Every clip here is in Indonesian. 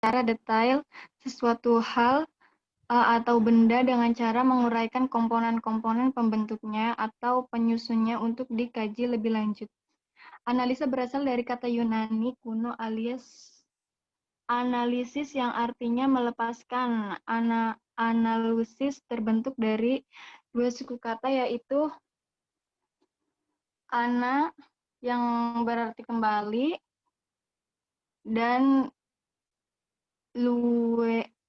secara detail sesuatu hal atau benda dengan cara menguraikan komponen-komponen pembentuknya atau penyusunnya untuk dikaji lebih lanjut. Analisa berasal dari kata Yunani kuno alias analisis yang artinya melepaskan. Analusis terbentuk dari dua suku kata yaitu ana yang berarti kembali dan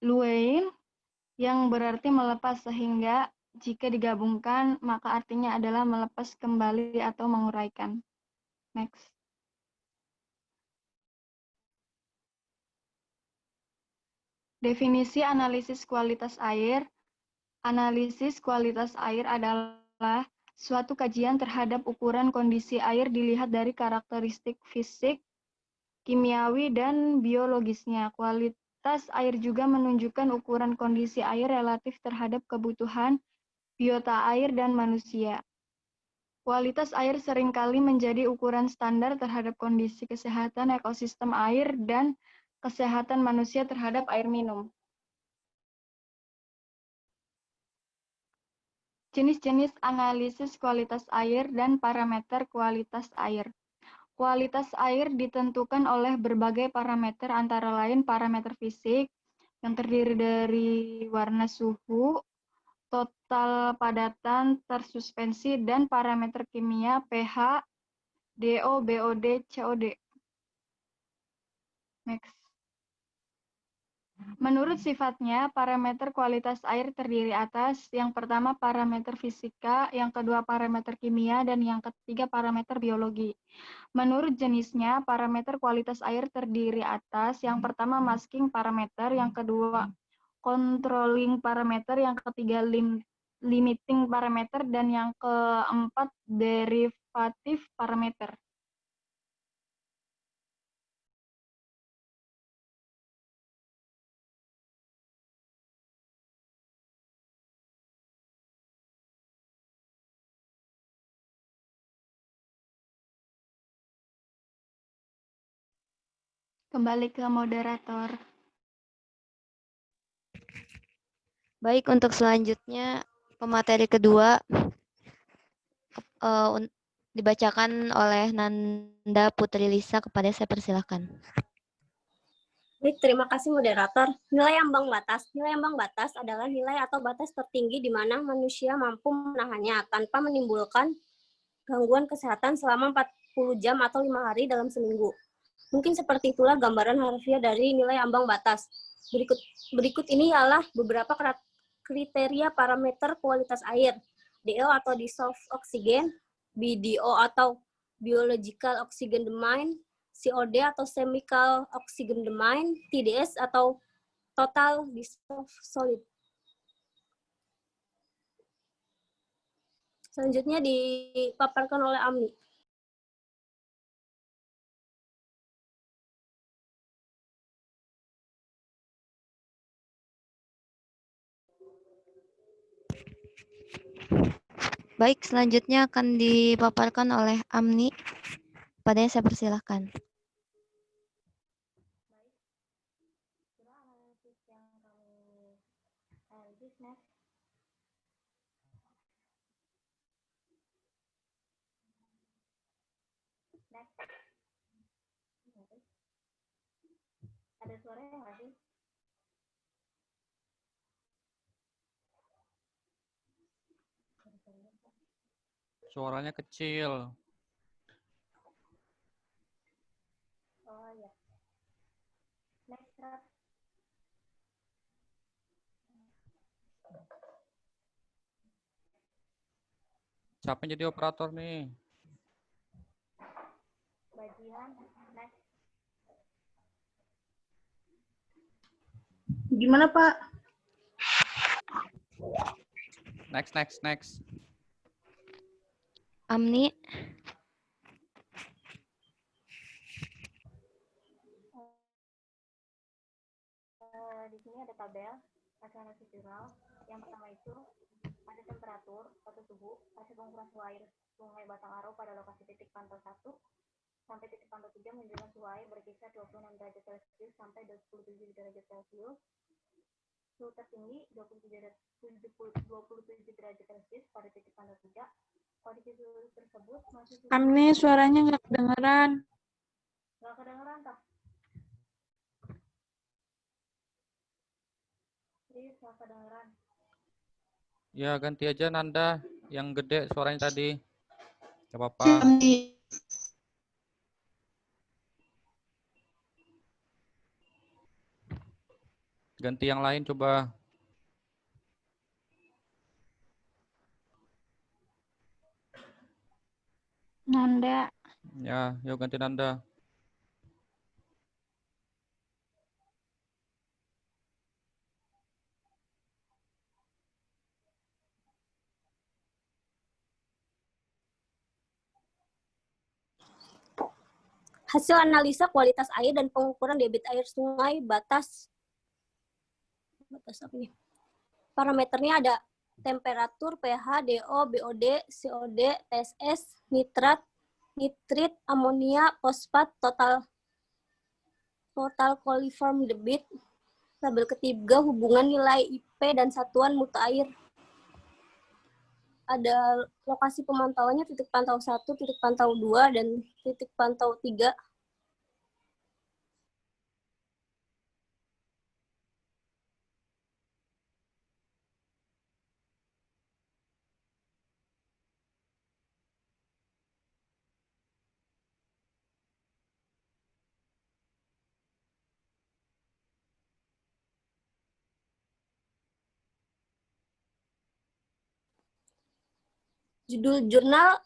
luein yang berarti melepas, sehingga jika digabungkan maka artinya adalah melepas kembali atau menguraikan. Next. Definisi analisis kualitas air. Analisis kualitas air adalah suatu kajian terhadap ukuran kondisi air dilihat dari karakteristik fisik, kimiawi, dan biologisnya. Kualitas air juga menunjukkan ukuran kondisi air relatif terhadap kebutuhan biota air dan manusia. Kualitas air seringkali menjadi ukuran standar terhadap kondisi kesehatan ekosistem air dan kesehatan manusia terhadap air minum. Jenis-jenis analisis kualitas air dan parameter kualitas air. Kualitas air ditentukan oleh berbagai parameter, antara lain parameter fisik yang terdiri dari warna, suhu, total padatan tersuspensi, dan parameter kimia pH, DO, BOD, COD. Next. Menurut sifatnya, parameter kualitas air terdiri atas yang pertama parameter fisika, yang kedua parameter kimia, dan yang ketiga parameter biologi. Menurut jenisnya, parameter kualitas air terdiri atas yang pertama masking parameter, yang kedua controlling parameter, yang ketiga limiting parameter, dan yang keempat derivative parameter. Kembali ke moderator. Baik, untuk selanjutnya pemateri kedua dibacakan oleh Nanda Putri Lisa. Kepada saya persilahkan. Baik, terima kasih moderator. Nilai ambang batas. Nilai ambang batas adalah nilai atau batas tertinggi di mana manusia mampu menahannya tanpa menimbulkan gangguan kesehatan selama 40 jam atau 5 hari dalam seminggu. Mungkin seperti itulah gambaran harfiah dari nilai ambang batas. Berikut ini ialah beberapa kriteria parameter kualitas air. DO atau dissolved oxygen, BDO atau biological oxygen demand, COD atau chemical oxygen demand, TDS atau total dissolved solid. Selanjutnya dipaparkan oleh Amni. Baik, selanjutnya akan dipaparkan oleh Amni. Kepadanya saya persilahkan. Ada suaranya nggak sih? Suaranya kecil. Oh ya. Next. Siapa yang jadi operator nih? Bagian next. Gimana, Pak? Next. Amni. Di sini ada tabel hasil natural. Yang pertama itu ada temperatur atau suhu hasil pengukuran suhu air Sungai Batang Aro pada lokasi titik pantau 1, sampai titik pantau 3 menunjukkan suhu air berkisar 26 derajat Celcius sampai 27 derajat Celcius. Suhu tertinggi 27 derajat Celcius pada titik pantau 3. Kondisi suhu tersebut masih Amni, suaranya nggak kedengeran. nggak kedengeran tak? Serius nggak kedengeran. Ya, ganti aja Nanda yang gede suaranya tadi. Gak apa-apa. Ganti yang lain coba. Nanda. Ya, yuk ganti Nanda. Hasil analisa kualitas air dan pengukuran debit air sungai batas apa nih? Parameternya ada temperatur, pH, DO, BOD, COD, TSS, nitrat, nitrit, amonia, fosfat, total coliform debit. Tabel ketiga hubungan nilai IP dan satuan mutu air. Ada lokasi pemantauannya titik pantau 1, titik pantau 2, dan titik pantau 3. Judul jurnal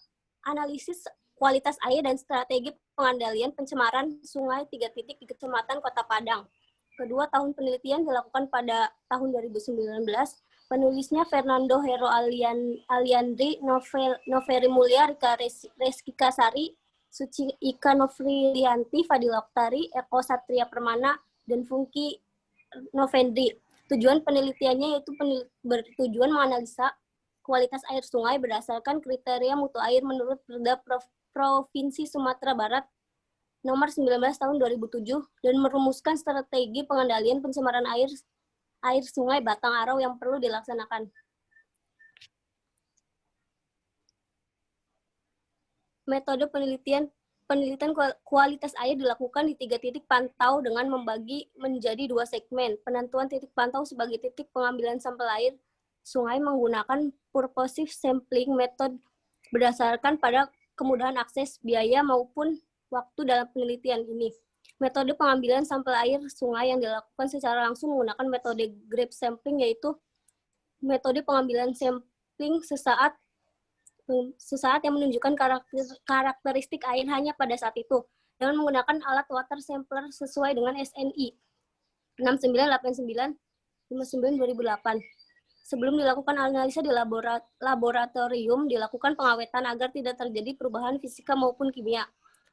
analisis kualitas air dan strategi pengendalian pencemaran sungai 3 titik di Kecamatan Kota Padang. Kedua tahun penelitian dilakukan pada tahun 2019. Penulisnya Fernando Hero Aliandri, Noveri Mulya, Rika Reskika Sari, Suci Ika Novrilianti, Fadila Oktari, Eko Satria Permana, dan Funky Novendri. Tujuan penelitiannya yaitu bertujuan menganalisa kualitas air sungai berdasarkan kriteria mutu air menurut Perda Provinsi Sumatera Barat nomor 19 tahun 2007 dan merumuskan strategi pengendalian pencemaran air sungai Batang Arau yang perlu dilaksanakan. Metode penelitian kualitas air dilakukan di 3 titik pantau dengan membagi menjadi 2 segmen. Penentuan titik pantau sebagai titik pengambilan sampel air sungai menggunakan purposive sampling method berdasarkan pada kemudahan akses, biaya, maupun waktu dalam penelitian ini. Metode pengambilan sampel air sungai yang dilakukan secara langsung menggunakan metode grab sampling, yaitu metode pengambilan sampling sesaat yang menunjukkan karakteristik air hanya pada saat itu, dengan menggunakan alat water sampler sesuai dengan SNI 6989-59-2008. Sebelum dilakukan analisa di laboratorium, dilakukan pengawetan agar tidak terjadi perubahan fisika maupun kimia.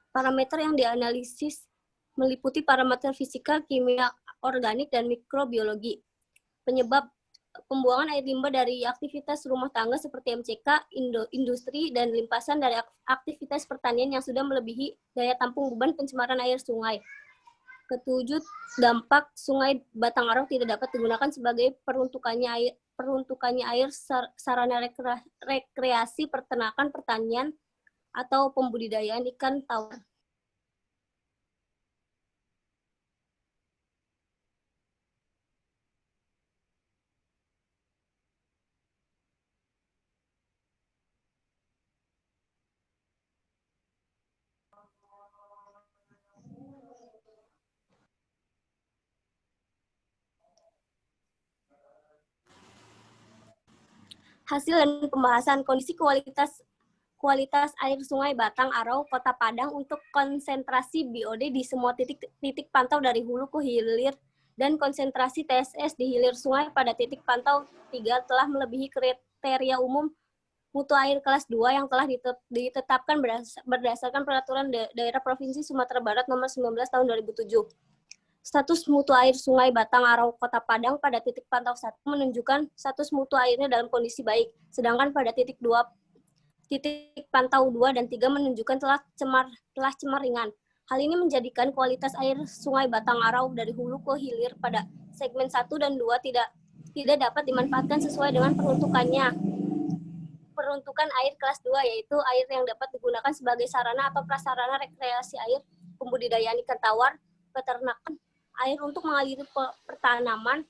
Parameter yang dianalisis meliputi parameter fisika, kimia organik, dan mikrobiologi. Penyebab pembuangan air limbah dari aktivitas rumah tangga seperti MCK, industri, dan limpasan dari aktivitas pertanian yang sudah melebihi daya tampung beban pencemaran air sungai. Ketujuh, dampak sungai Batang Arau tidak dapat digunakan sebagai peruntukannya air sarana rekreasi, peternakan, pertanian, atau pembudidayaan ikan tawar. Hasil dan pembahasan kondisi kualitas air sungai Batang Arau, Kota Padang untuk konsentrasi BOD di semua titik pantau dari hulu ke hilir dan konsentrasi TSS di hilir sungai pada titik pantau 3 telah melebihi kriteria umum mutu air kelas 2 yang telah ditetapkan berdasarkan Peraturan Daerah Provinsi Sumatera Barat nomor 19 tahun 2007. Status mutu air sungai Batang Arau Kota Padang pada titik pantau 1 menunjukkan status mutu airnya dalam kondisi baik, sedangkan pada titik 2 titik pantau 2 dan 3 menunjukkan telah cemar ringan. Hal ini menjadikan kualitas air Sungai Batang Arau dari hulu ke hilir pada segmen 1 dan 2 tidak dapat dimanfaatkan sesuai dengan peruntukan air kelas 2, yaitu air yang dapat digunakan sebagai sarana atau prasarana rekreasi air, pembudidayaan ikan tawar, peternakan, air untuk mengaliri pertanaman,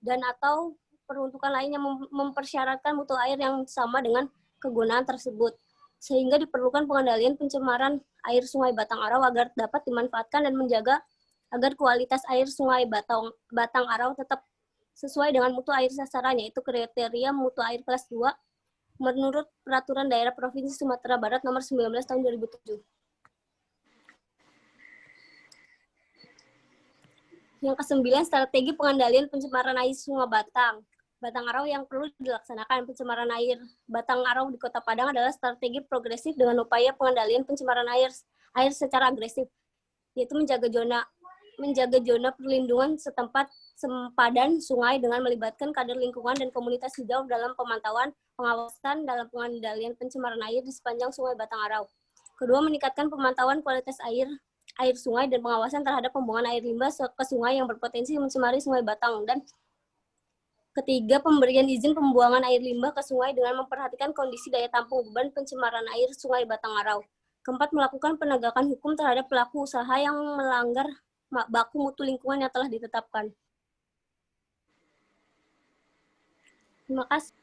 dan atau peruntukan lain yang mempersyaratkan mutu air yang sama dengan kegunaan tersebut. Sehingga diperlukan pengendalian pencemaran air Sungai Batang Arau agar dapat dimanfaatkan dan menjaga agar kualitas air Sungai Batang Arau tetap sesuai dengan mutu air sasaran, yaitu kriteria mutu air kelas 2 menurut Peraturan Daerah Provinsi Sumatera Barat Nomor 19 Tahun 2007. Yang ke-9, strategi pengendalian pencemaran air Sungai Batang Arau yang perlu dilaksanakan. Pencemaran air Batang Arau di Kota Padang adalah strategi progresif dengan upaya pengendalian pencemaran air secara agresif, yaitu menjaga zona perlindungan setempat sempadan sungai dengan melibatkan kader lingkungan dan komunitas hijau dalam pemantauan, pengawasan dalam pengendalian pencemaran air di sepanjang Sungai Batang Arau. Kedua, meningkatkan pemantauan kualitas air sungai dan pengawasan terhadap pembuangan air limbah ke sungai yang berpotensi mencemari Sungai Batang. Dan ketiga, pemberian izin pembuangan air limbah ke sungai dengan memperhatikan kondisi daya tampung beban pencemaran air Sungai Batang Arau. Keempat, melakukan penegakan hukum terhadap pelaku usaha yang melanggar baku mutu lingkungan yang telah ditetapkan. Terima kasih.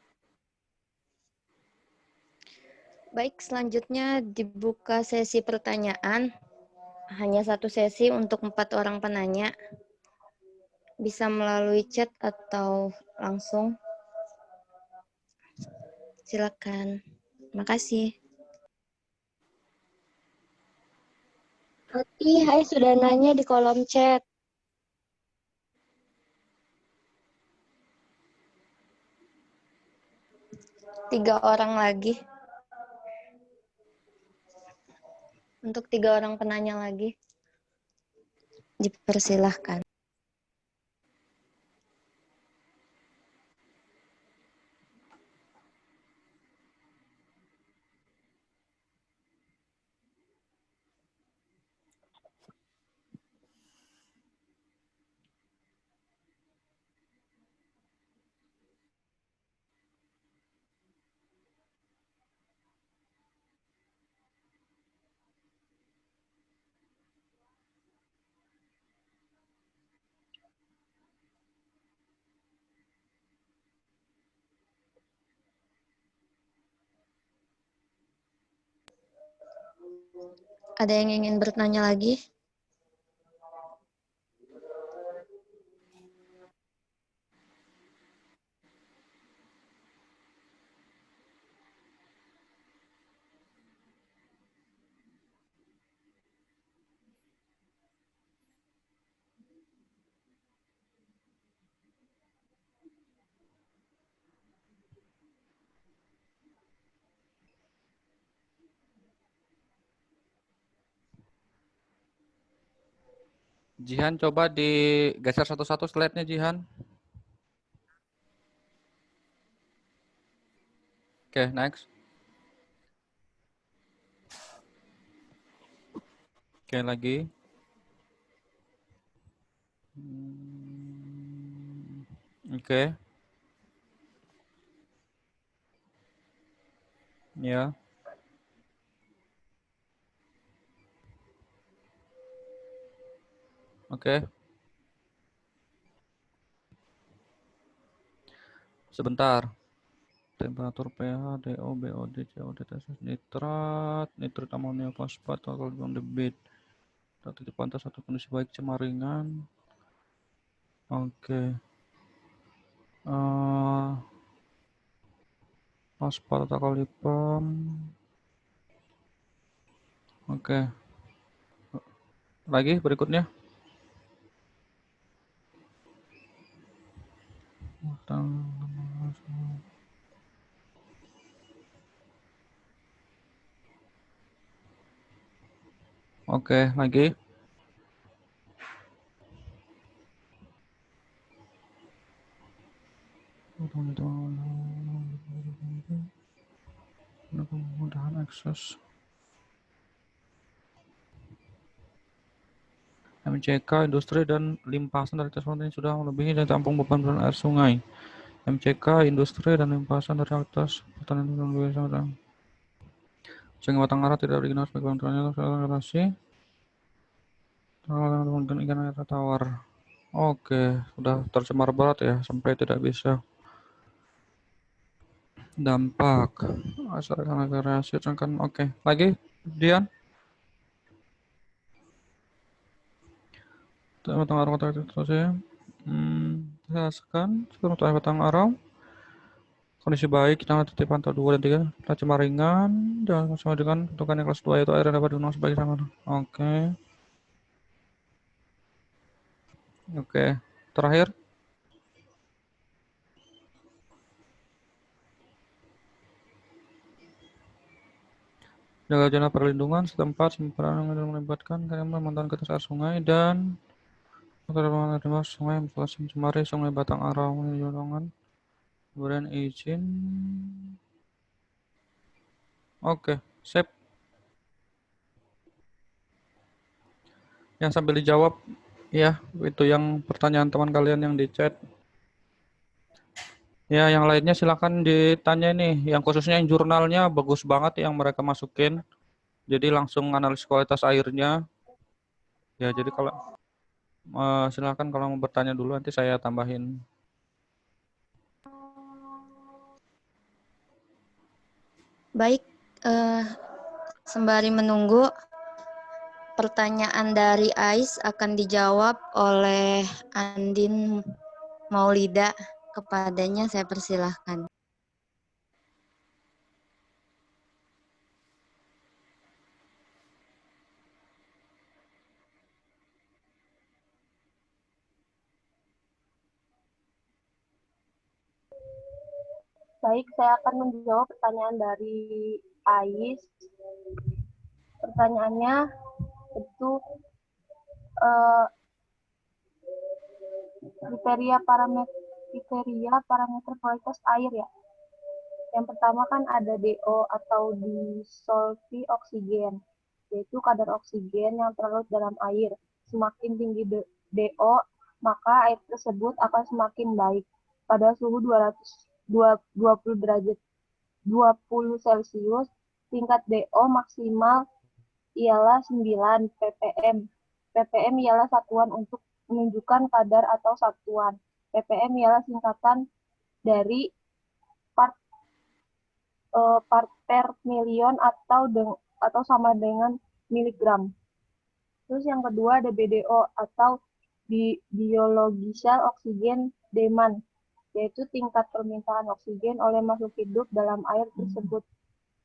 Baik, selanjutnya dibuka sesi pertanyaan. Hanya satu sesi untuk 4 orang penanya. Bisa melalui chat atau langsung. Silakan. Terima kasih. Hai, sudah nanya di kolom chat. Tiga orang lagi. Untuk 3 orang penanya lagi. Dipersilahkan. Ada yang ingin bertanya lagi? Jihan, coba digeser satu-satu slide-nya, Jihan. Oke, next. Oke, lagi. Oke. Ya. Oke. Sebentar. Temperatur pH, DO, BOD, COD, tetes nitrat, nitrit amonia, fosfat, total debit. Titik pantas satu kondisi baik cemaringan. Oke. Fosfat atau kalipam. Oke. Lagi berikutnya. Oke, lagi. Kemudahan akses. MCK, industri dan limpasan dari transportasi ini sudah melebihi dan tampung beban air sungai. MCK, industri dan limpasan dari atas pertanian dan biasa. Sungai Batang Ara tidak dikenal sebagai bantuannya relasi. Mungkin ikan air tawar. Oke, sudah tercemar berat ya, sampai tidak bisa. Dampak asal rekreasi kan. Oke, lagi Dian. Batang Ara kota terus ya. Jelaskan sebelum Batang Ara. Kondisi baik, kita titik pantau 2 dan 3. Tercemar ringan, jangan sama dengan bentukan yang kelas 2 itu air yang dapat digunakan sebagai sangan. Oke. Oke. Terakhir. Jaga zona perlindungan setempat simpanan yang melibatkan karena memantau ke atas air sungai dan terdapat sungai mencemari sungai Batang Ara menyolongan. Kemudian izin. Oke, sip. Yang sambil dijawab ya, itu yang pertanyaan teman kalian yang di chat. Ya, yang lainnya silakan ditanya nih. Yang khususnya yang jurnalnya bagus banget yang mereka masukin. Jadi langsung analis kualitas airnya. Ya, jadi kalau silakan kalau mau bertanya dulu nanti saya tambahin. Baik, sembari menunggu, pertanyaan dari Ais akan dijawab oleh Andin Maulida. Kepadanya saya persilahkan. Baik, saya akan menjawab pertanyaan dari Ais. Pertanyaannya itu kriteria parameter kualitas air ya. Yang pertama kan ada DO atau disolvi oksigen, yaitu kadar oksigen yang terlarut dalam air. Semakin tinggi DO, maka air tersebut akan semakin baik. Pada suhu 220 derajat 20 Celcius, tingkat DO maksimal ialah 9 ppm. ppm ialah satuan untuk menunjukkan kadar atau satuan. ppm ialah singkatan dari part per million atau sama dengan miligram. Terus yang kedua ada BDO atau biological oxygen demand, yaitu tingkat permintaan oksigen oleh makhluk hidup dalam air tersebut.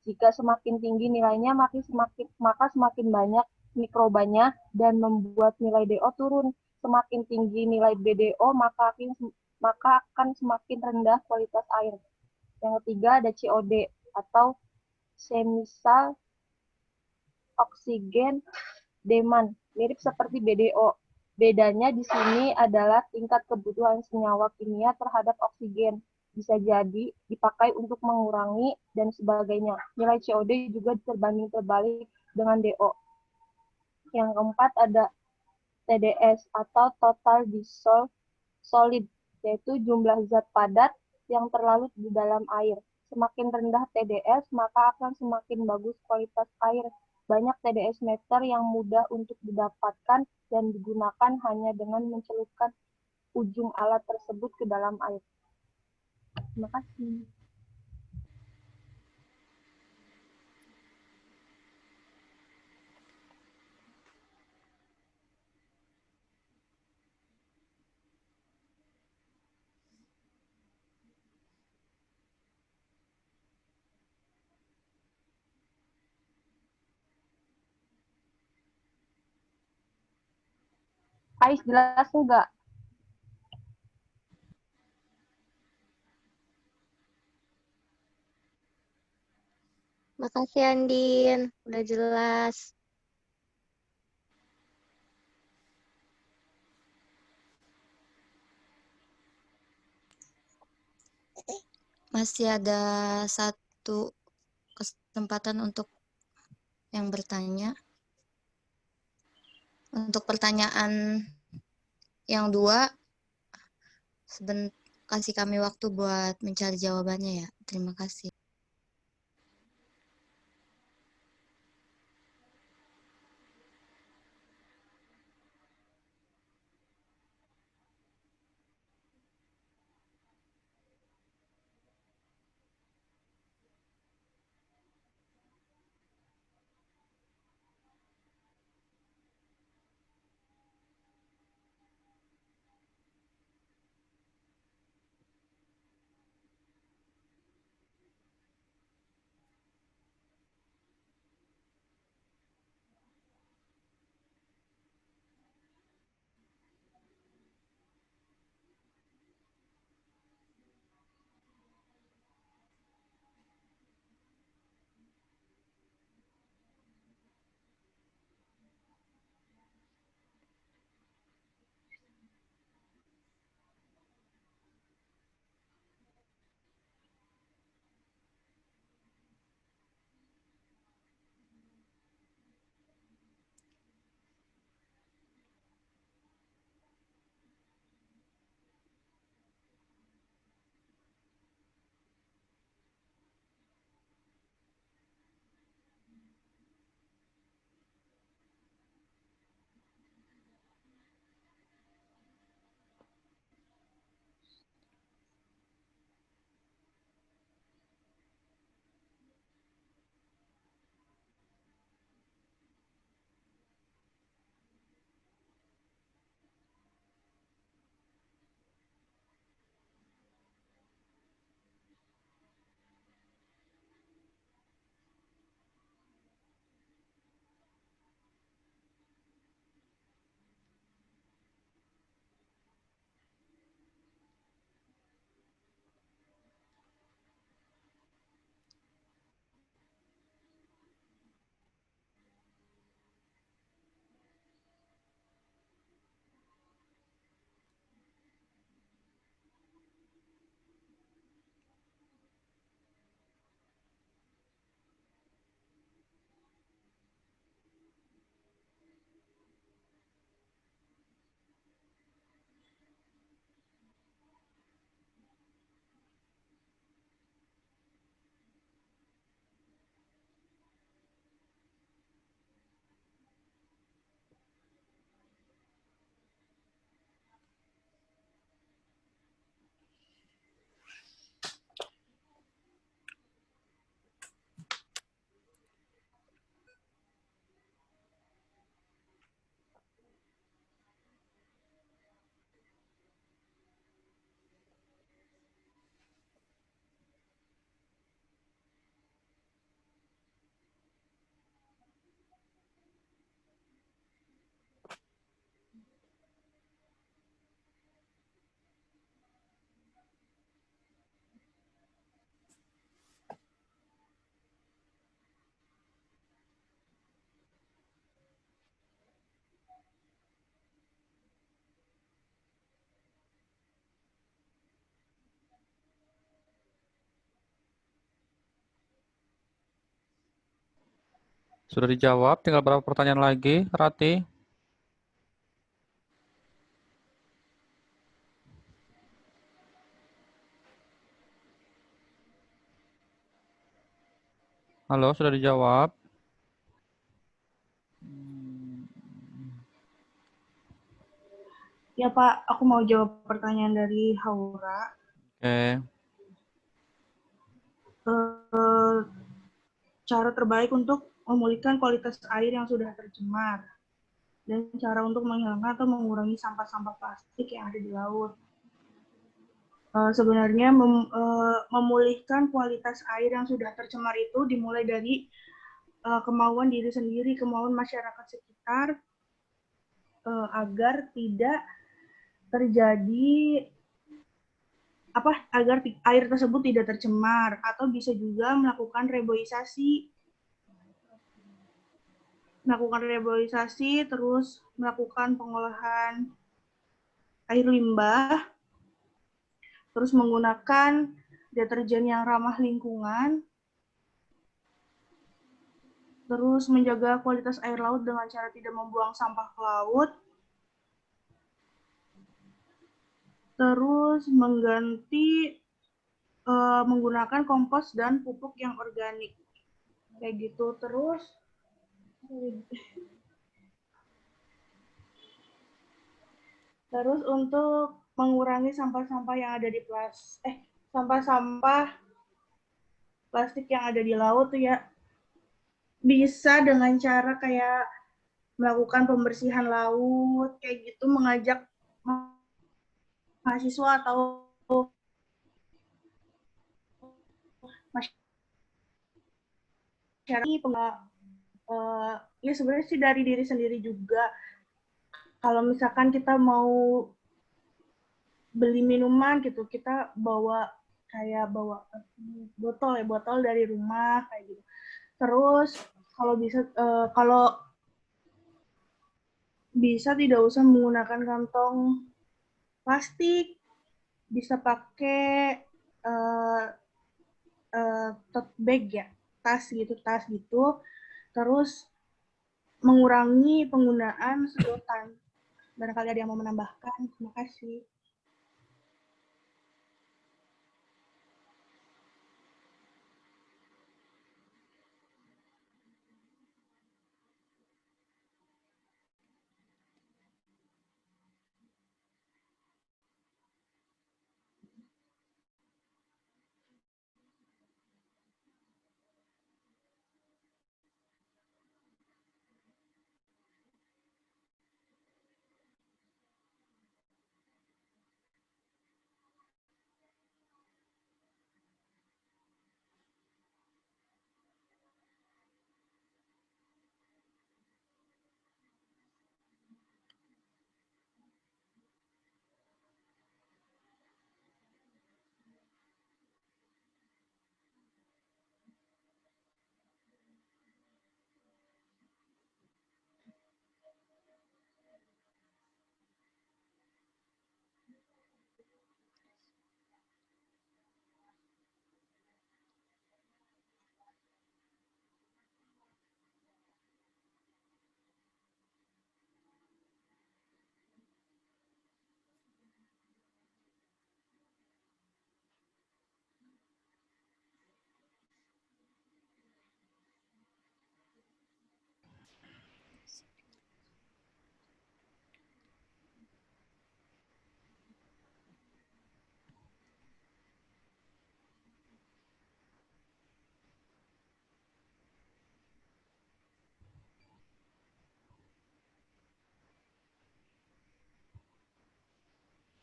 Jika semakin tinggi nilainya, maka semakin banyak mikrobanya dan membuat nilai DO turun. Semakin tinggi nilai BDO, maka akan semakin rendah kualitas air. Yang ketiga ada COD atau semisal oksigen demand, mirip seperti BDO. Bedanya di sini adalah tingkat kebutuhan senyawa kimia terhadap oksigen. Bisa jadi dipakai untuk mengurangi dan sebagainya. Nilai COD juga terbanding terbalik dengan DO. Yang keempat ada TDS atau Total Dissolved Solid, yaitu jumlah zat padat yang terlarut di dalam air. Semakin rendah TDS, maka akan semakin bagus kualitas air. Banyak TDS meter yang mudah untuk didapatkan dan digunakan hanya dengan mencelupkan ujung alat tersebut ke dalam air. Terima kasih. Ais, jelas enggak? Makasih Andin, udah jelas. Masih ada satu kesempatan untuk yang bertanya. Untuk pertanyaan yang 2, kasih kami waktu buat mencari jawabannya ya. Terima kasih. Sudah dijawab, tinggal berapa pertanyaan lagi, Rati? Halo, sudah dijawab? Ya Pak, aku mau jawab pertanyaan dari Haura. Oke. Cara terbaik untuk memulihkan kualitas air yang sudah tercemar dan cara untuk menghilangkan atau mengurangi sampah-sampah plastik yang ada di laut. Sebenarnya memulihkan kualitas air yang sudah tercemar itu dimulai dari kemauan diri sendiri, kemauan masyarakat sekitar agar tidak terjadi agar air tersebut tidak tercemar, atau bisa juga melakukan reboisasi, terus melakukan pengolahan air limbah, terus menggunakan deterjen yang ramah lingkungan, Terus menjaga kualitas air laut dengan cara tidak membuang sampah ke laut. Terus mengganti menggunakan kompos dan pupuk yang organik. Kayak gitu. Terus untuk mengurangi sampah-sampah yang ada di sampah-sampah plastik yang ada di laut tuh ya, bisa dengan cara kayak melakukan pembersihan laut, kayak gitu, mengajak mahasiswa atau masyarakat, ya sebenarnya sih dari diri sendiri juga. Kalau misalkan kita mau beli minuman gitu, kita bawa botol dari rumah kayak gitu. Terus kalau bisa tidak usah menggunakan kantong plastik, bisa pakai tote bag ya, tas gitu. Terus mengurangi penggunaan sedotan. Barangkali ada yang mau menambahkan. Terima kasih.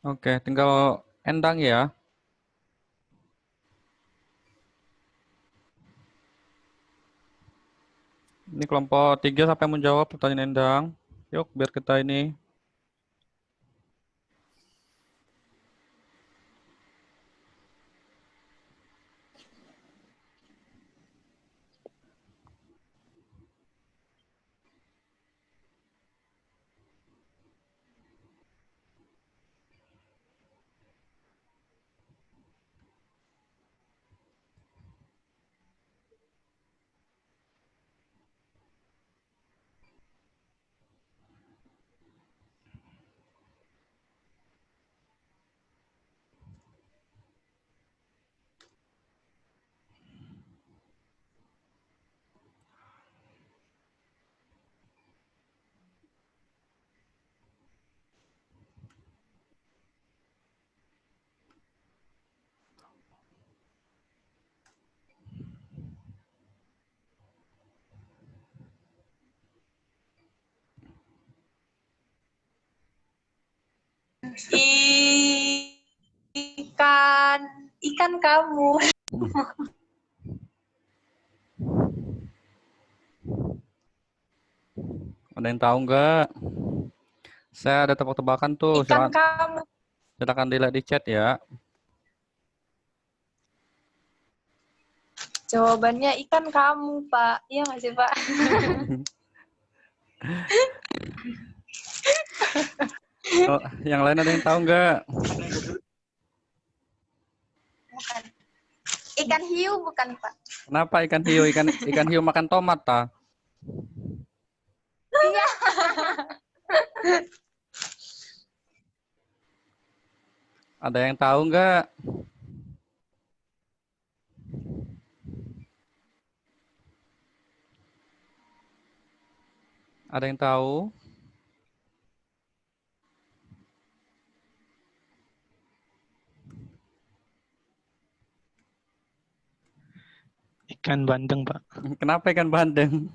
Oke, tinggal Endang ya. Ini kelompok 3 sampai menjawab pertanyaan Endang. Yuk, biar kita ini. Ikan kamu. Ada yang tahu nggak? Saya ada tebak-tebakan tuh. Ikan kamu. Silakan dilihat di chat ya. Jawabannya ikan kamu, Pak. Iya nggak sih, Pak? Oh, yang lain ada yang tahu nggak? Bukan. Ikan hiu bukan, Pak. Kenapa ikan hiu? Ikan hiu makan tomat, ta? Iya. Ada yang tahu nggak? Ada yang tahu? Ikan bandeng, Pak. Kenapa ikan bandeng?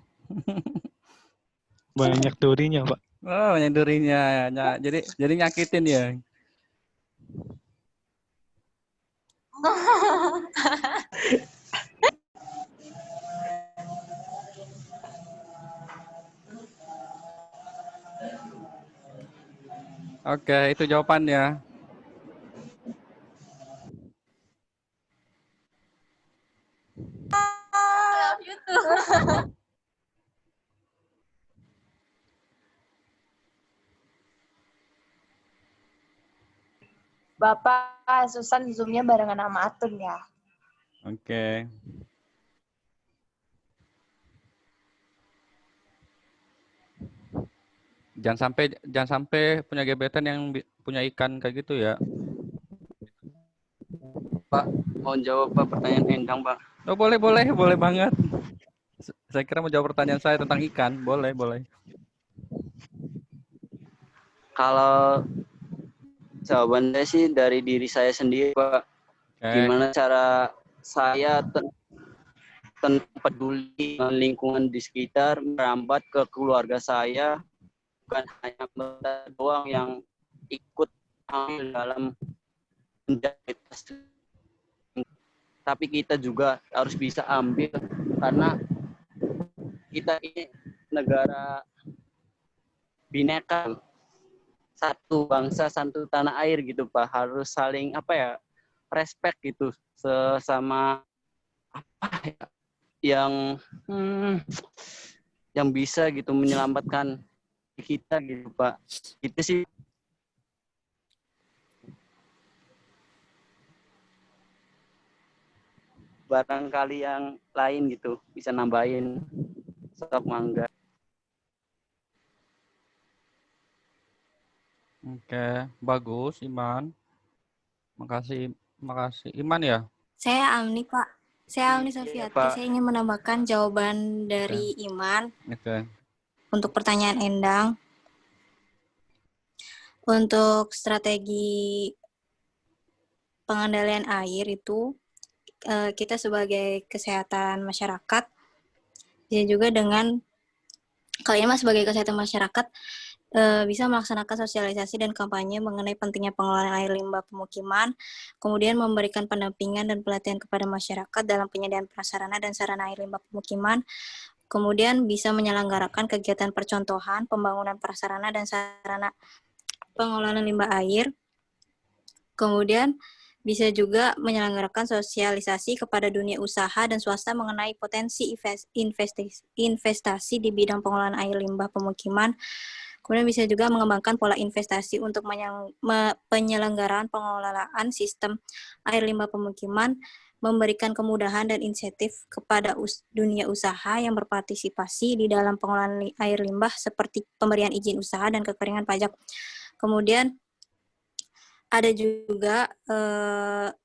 Banyak durinya, Pak. Oh, banyak durinya. Jadi nyakitin ya. Oke, itu jawabannya. Love you too. Bapak, Susan Zoom-nya barengan sama Atun ya. Oke. Jangan sampai punya gebetan yang punya ikan kayak gitu ya. Pak, mau jawab Pak pertanyaan Endang, Pak. Oh, boleh banget. Saya kira mau jawab pertanyaan saya tentang ikan. Boleh. Kalau jawabannya sih dari diri saya sendiri, Pak. Gimana cara saya peduli dengan lingkungan di sekitar, merambat ke keluarga saya, bukan hanya mereka doang yang ikut ambil dalam menjaga, tapi kita juga harus bisa ambil karena kita ini negara bineka, satu bangsa satu tanah air gitu Pak, harus saling respect gitu sesama yang bisa gitu menyelamatkan kita gitu Pak. Itu sih. Barangkali yang lain gitu bisa nambahin. Sok mangga. Oke, bagus Iman. Makasih Iman ya. Saya Amni, Pak. Saya Amni Sofiati. Pak. Saya ingin menambahkan jawaban dari Iman Oke. untuk pertanyaan Endang. Untuk strategi pengendalian air itu, kita sebagai kesehatan masyarakat, dan juga dengan kalian sebagai kesehatan masyarakat, bisa melaksanakan sosialisasi dan kampanye mengenai pentingnya pengelolaan air limbah pemukiman, kemudian memberikan pendampingan dan pelatihan kepada masyarakat dalam penyediaan prasarana dan sarana air limbah pemukiman, kemudian bisa menyelenggarakan kegiatan percontohan, pembangunan prasarana dan sarana pengelolaan limbah air, kemudian bisa juga menyelenggarakan sosialisasi kepada dunia usaha dan swasta mengenai potensi investasi di bidang pengelolaan air limbah pemukiman. Kemudian bisa juga mengembangkan pola investasi untuk penyelenggaraan pengelolaan sistem air limbah pemukiman, memberikan kemudahan dan insentif kepada dunia usaha yang berpartisipasi di dalam pengelolaan air limbah seperti pemberian izin usaha dan kekeringan pajak. Kemudian ada juga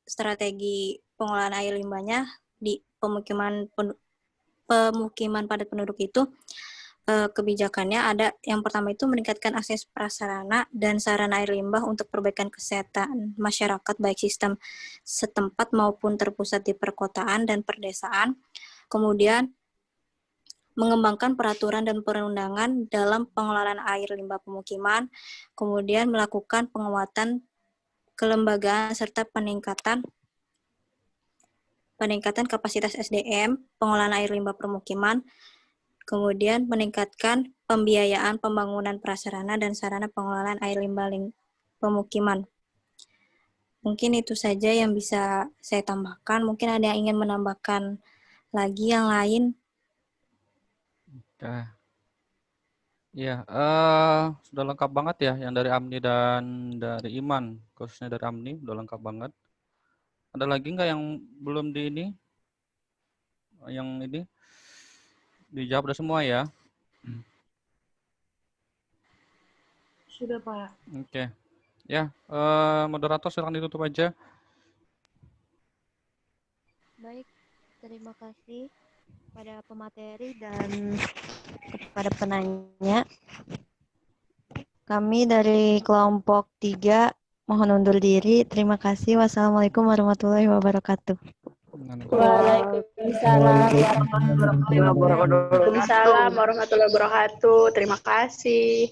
strategi pengelolaan air limbahnya di pemukiman padat penduduk itu. Kebijakannya ada yang pertama itu meningkatkan akses prasarana dan sarana air limbah untuk perbaikan kesehatan masyarakat baik sistem setempat maupun terpusat di perkotaan dan perdesaan. Kemudian mengembangkan peraturan dan perundangan dalam pengelolaan air limbah pemukiman, kemudian melakukan penguatan kelembagaan serta peningkatan kapasitas SDM pengelolaan air limbah pemukiman, kemudian meningkatkan pembiayaan pembangunan prasarana dan sarana pengelolaan air limbah pemukiman. Mungkin itu saja yang bisa saya tambahkan. Mungkin ada yang ingin menambahkan lagi yang lain. Oke. Iya, sudah lengkap banget ya yang dari Amni dan dari Iman, khususnya dari Amni udah lengkap banget. Ada lagi nggak yang belum di ini? Yang ini Dijawab udah semua ya? Sudah, Pak. Oke. Ya, moderator silakan ditutup aja. Baik, terima kasih kepada pemateri dan kepada penanya. Kami dari kelompok 3 mohon undur diri. Terima kasih. Wassalamualaikum warahmatullahi wabarakatuh. Waalaikumsalam warahmatullahi wabarakatuh. Waalaikumsalam warahmatullahi wabarakatuh. Terima kasih.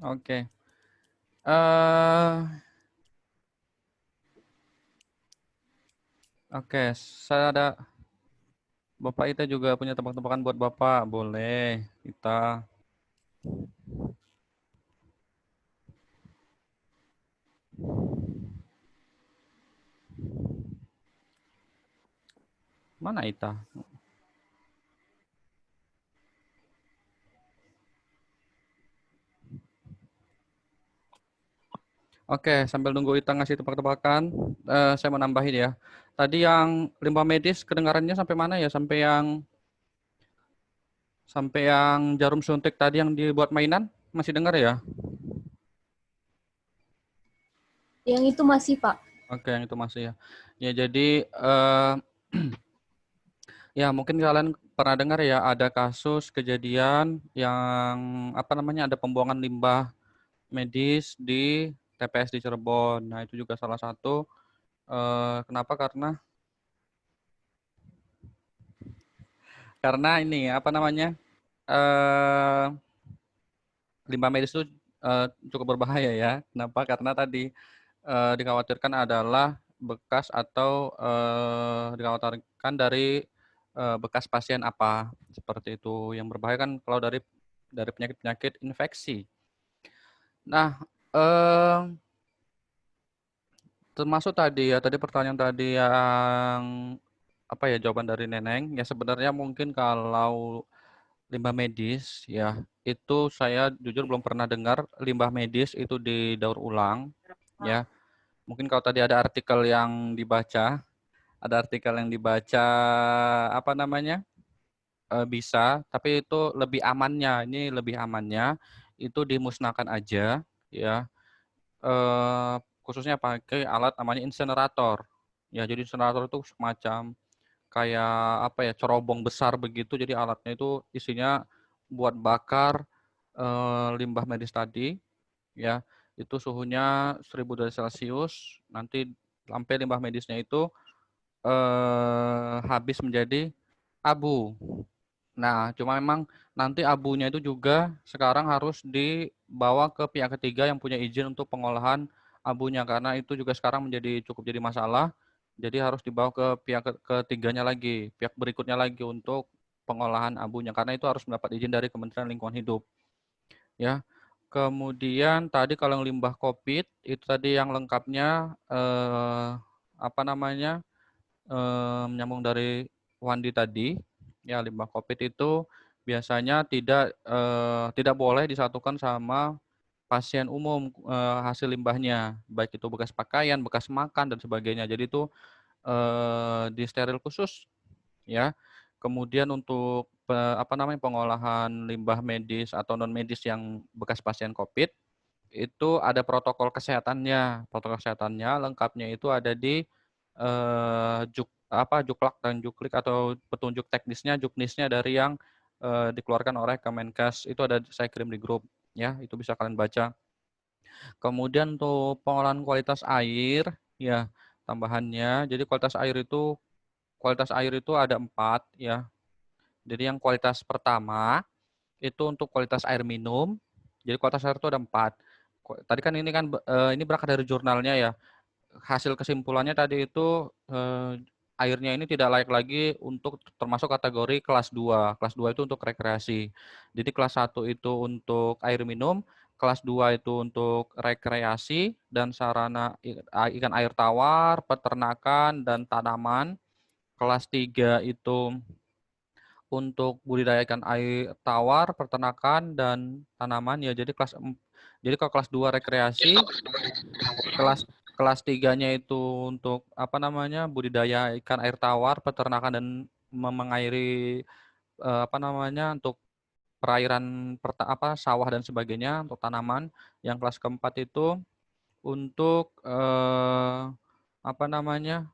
Oke. Oke, saya ada Bapak Ita juga punya tebak-tebakan buat Bapak. Boleh, Ita. Mana Ita? Oke, sambil nunggu Ita ngasih tebak-tebakan, saya mau nambahin ya. Tadi yang limbah medis kedengarannya sampai mana ya? Sampai yang jarum suntik tadi yang dibuat mainan? Masih dengar ya? Yang itu masih, Pak. Oke, yang itu masih ya. Ya, jadi ya mungkin kalian pernah dengar ya ada kasus kejadian yang ada pembuangan limbah medis di TPS di Cirebon. Nah, itu juga salah satu kenapa? Karena ini limbah medis itu cukup berbahaya ya. Kenapa? Karena tadi dikhawatirkan adalah bekas atau dikhawatirkan dari bekas pasien apa seperti itu. Yang berbahaya kan kalau dari penyakit-penyakit infeksi. Nah, termasuk tadi pertanyaan tadi yang jawaban dari Neneng ya, sebenarnya mungkin kalau limbah medis ya itu saya jujur belum pernah dengar limbah medis itu didaur ulang ya. Mungkin kalau tadi ada artikel yang dibaca bisa, tapi itu lebih amannya itu dimusnahkan aja ya. Khususnya pakai alat namanya insenerator. Ya, jadi insenerator itu semacam kayak cerobong besar begitu. Jadi alatnya itu isinya buat bakar limbah medis tadi ya. Itu suhunya 1000 derajat Celcius. Nanti sampai limbah medisnya itu habis menjadi abu. Nah, cuma memang nanti abunya itu juga sekarang harus dibawa ke pihak ketiga yang punya izin untuk pengolahan abunya, karena itu juga sekarang cukup jadi masalah. Jadi harus dibawa ke pihak ketiganya lagi, pihak berikutnya lagi untuk pengolahan abunya, karena itu harus mendapat izin dari Kementerian Lingkungan Hidup. Ya. Kemudian tadi kalau yang limbah COVID itu tadi yang lengkapnya menyambung dari Wandi tadi. Ya, limbah COVID itu biasanya tidak boleh disatukan sama pasien umum hasil limbahnya, baik itu bekas pakaian, bekas makan dan sebagainya. Jadi itu disteril khusus ya. Kemudian untuk pengolahan limbah medis atau non medis yang bekas pasien COVID itu ada protokol kesehatannya. Protokol kesehatannya lengkapnya itu ada di Juklak dan Juklik atau petunjuk teknisnya, juknisnya dari yang dikeluarkan oleh Kemenkes. Itu ada saya kirim di grup ya, itu bisa kalian baca. Kemudian untuk pengolahan kualitas air ya, tambahannya. Jadi kualitas air itu ada 4 ya. Jadi yang kualitas pertama itu untuk kualitas air minum. Jadi kualitas air itu ada 4. Tadi kan ini berangkat dari jurnalnya ya. Hasil kesimpulannya tadi itu airnya ini tidak layak lagi untuk termasuk kategori kelas 2. Kelas 2 itu untuk rekreasi. Jadi kelas 1 itu untuk air minum, kelas 2 itu untuk rekreasi dan sarana ikan air tawar, peternakan dan tanaman. Kelas 3 itu untuk budidaya ikan air tawar, peternakan dan tanaman ya. Jadi kalau kelas 2 rekreasi, kelas 3-nya itu untuk apa namanya budidaya ikan air tawar, peternakan dan mengairi apa namanya untuk perairan sawah dan sebagainya untuk tanaman. Yang kelas keempat itu untuk apa namanya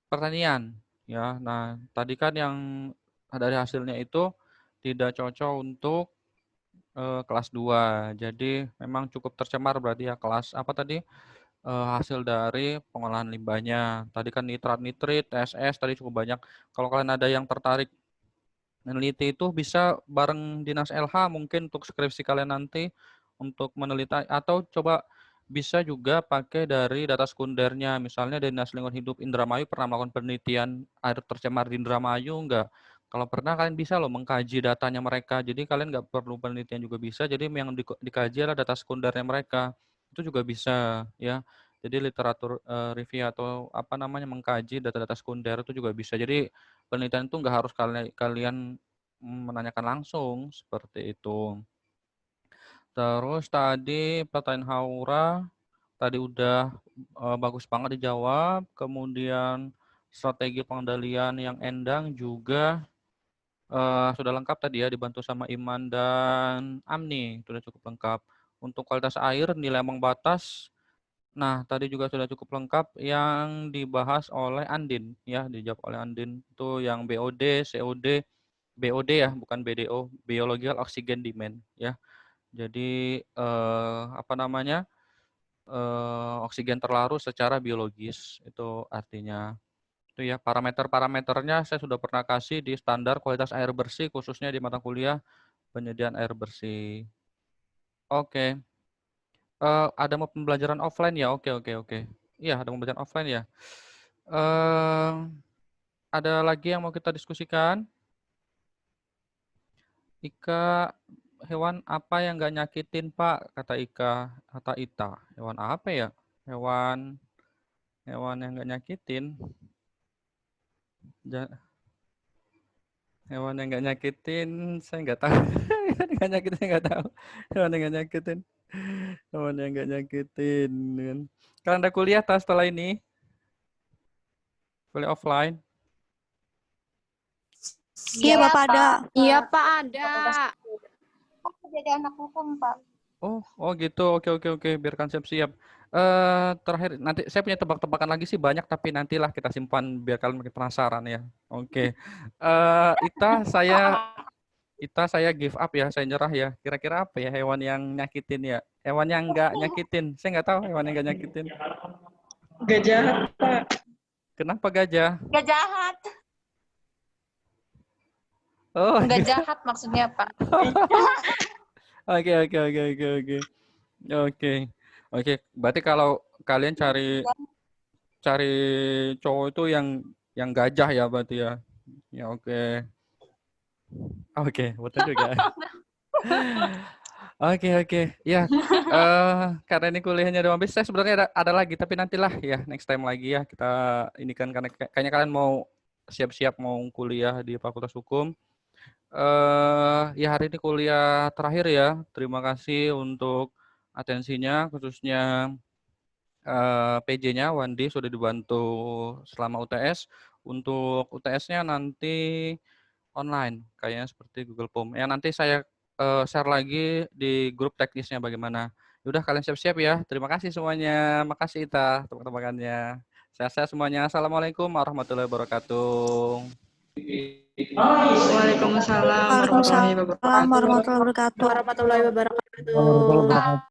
pertanian ya. Nah, tadi kan yang dari hasilnya itu tidak cocok untuk kelas 2. Jadi memang cukup tercemar berarti ya kelas apa tadi hasil dari pengolahan limbahnya. Tadi kan nitrat, nitrit, TSS tadi cukup banyak. Kalau kalian ada yang tertarik meneliti itu bisa bareng Dinas LH mungkin untuk skripsi kalian nanti untuk meneliti atau coba bisa juga pakai dari data sekundernya. Misalnya Dinas Lingkungan Hidup Indramayu pernah melakukan penelitian air tercemar di Indramayu enggak? Kalau pernah kalian bisa loh mengkaji datanya mereka. Jadi kalian nggak perlu penelitian juga bisa. Jadi yang dikaji adalah data sekundernya mereka. Itu juga bisa ya. Jadi literatur review atau apa namanya mengkaji data-data sekunder itu juga bisa. Jadi penelitian itu nggak harus kalian menanyakan langsung seperti itu. Terus tadi pertanyaan Haura tadi udah bagus banget dijawab. Kemudian strategi pengendalian yang Endang juga sudah lengkap tadi ya, dibantu sama Iman dan Amni, sudah cukup lengkap. Untuk kualitas air nilai ambang batas, nah tadi juga sudah cukup lengkap yang dibahas oleh Andin ya, dijawab oleh Andin itu yang BOD, COD, BOD ya, bukan BDO, biological oxygen demand ya. Jadi apa namanya oksigen terlarut secara biologis itu artinya. Itu ya parameternya saya sudah pernah kasih di standar kualitas air bersih khususnya di mata kuliah penyediaan air bersih. Oke. Ada mau pembelajaran offline ya? Oke. Iya, ada pembelajaran offline ya. Ada lagi yang mau kita diskusikan? Ika, hewan apa yang nggak nyakitin Pak? Kata Ika, kata Ita. Hewan apa ya? Hewan yang nggak nyakitin. Hewan yang nggak nyakitin, saya nggak tahu. Hewan yang nggak nyakitin, nggak tahu. Hewan yang nggak nyakitin. Hewan yang nggak nyakitin. Kalian ada kuliah tas setelah ini? Kuliah offline? Iya, Bapak ada. Iya, Pak, ada. Aku jadi anak hukum, Pak. Oh gitu. Oke. Biarkan siap-siap. Terakhir nanti saya punya tebak-tebakan lagi sih banyak tapi nantilah kita simpan biar kalian makin penasaran ya. Oke. Ita saya give up ya, saya nyerah ya. Kira-kira apa ya hewan yang nyakitin ya? Hewan yang nggak nyakitin. Saya nggak tahu hewan yang nggak nyakitin. Gajah, Pak. Kenapa gajah? Nggak jahat. Oh, Nggak jahat maksudnya, Pak. Oke. Berarti kalau kalian cari cowok itu yang gajah ya berarti ya. Ya oke. Oke, betul juga. Oke. Ya, karena ini kuliahnya udah habis, saya sebenarnya ada lagi, tapi nantilah ya, next time lagi ya. Kita ini kan karena kayaknya kalian mau siap-siap mau kuliah di Fakultas Hukum. Ya hari ini kuliah terakhir ya. Terima kasih untuk atensinya, khususnya PJ-nya Wandi sudah dibantu selama UTS. Untuk UTS-nya nanti online, kayaknya seperti Google Form. Ya nanti saya share lagi di grup teknisnya bagaimana. Udah kalian siap-siap ya. Terima kasih semuanya. Makasih Ita tebak-tebakannya. Sehat-sehat semuanya. Assalamualaikum warahmatullahi wabarakatuh. Waalaikumsalam warahmatullahi wabarakatuh. Warahmatullahi wabarakatuh. Warahmatullahi wabarakatuh.